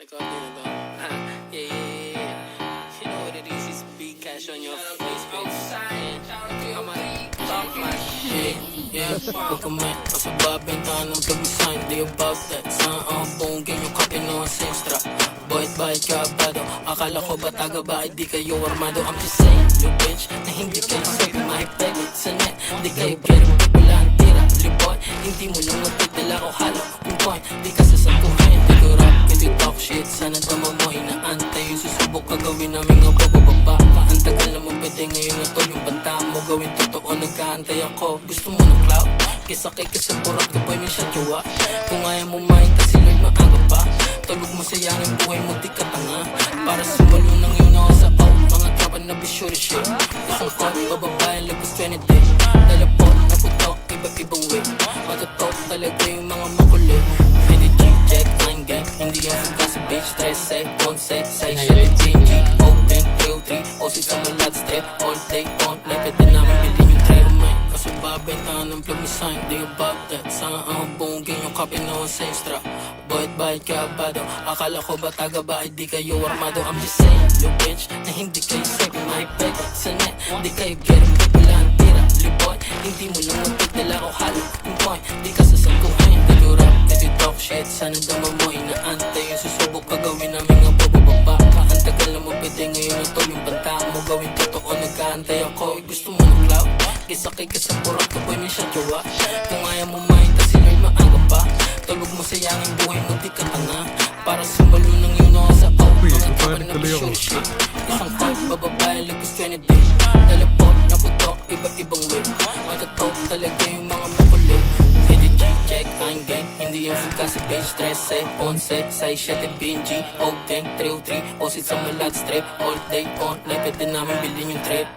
Record nyo na to. Yeah. You know what it is, it's big cash on your face, bitch. I'ma talk my shit. Yeah, huwag ka man kasi babentahan ng plug sign. Di about that. Saan ang bongin yung kape no ang extra. Boy't bayad ka ba daw? Akala ko ba taga ba? Di kayo armado. I'm just saying, you bitch, na hindi kayo sabi mahipeg sa net. Di kayo getting wala ang tira. Liboy, hindi mo lang magpagdala ko halo. Yung point, di ka sasaguhin. Di ko rap, hindi talk shit. Sana tama mo, inaantay yung susubok ka gawin namin nga bababa. Ang tagal na mo pwede ngayon na to. Yung banta mo gawin totoo, nagkaantay ako. Gusto mo ng cloud? Kisakay ka sa burak ka boy, may siya jowa. Kung ayaw mo mahin kasi Lord maaga pa. Tulog mo sayang ang buhay mo, di ka tanga. Para sumalo ng yun ako sa out. Mga tropa na bisyo shit. Isang call, bababayan, lagos 20 day. Teleport, naputok, iba-ibang way. Matutok talaga yung mga makulit. Hindi G-Jack, 9 gang. Hindi yan sa kasi bitch, 13, 11, say shit, G-G, open, 303, o si sa malat step, all day, on, like pwede namin bilhin yung try man. Kasi babentahan ng plug sign, di about that. Saan ang bongin yung kape no ang extra. Boy't bayad ka ba daw? Akala ko ba taga ba? Di kayo armado. I'm just saying, you bitch, na hindi kayo sabi mahipeg sa net. Di kayo getting wala ang tira. Liboy, hindi mo lang magpagdala ko halo. Yung point, di ka sasaguhin. Di ko rap, di ko talk shit. Sana dama mo, inaantay yung susubok ka gawin namin nga bababa. Ang tagal na mo pwede ngayon ito. Yung banta mo gawin totoo, nagkaantay ako. Gusto mo ng cloud? Kisakay ka sa burak ka boy, may siya jowa. Kung ayaw mo mahin kasi Lord maaga pa. Tulog mo sayang ang buhay mo, di ka tanga. Para sumalo ng yun ako sa out. Mga tropa na bisyo shit. Isang call, bababayan, lagos 20 day. Teleport, naputok, iba-ibang way. Matatok talaga yung mga makulit. Hindi G-Check, 9 gang. Hindi yung food kasi bitch, 13, 11, say shit, BNG, O gang, 303, o sit sa malat strip. All day on, like pwede namin bilhin yung trip.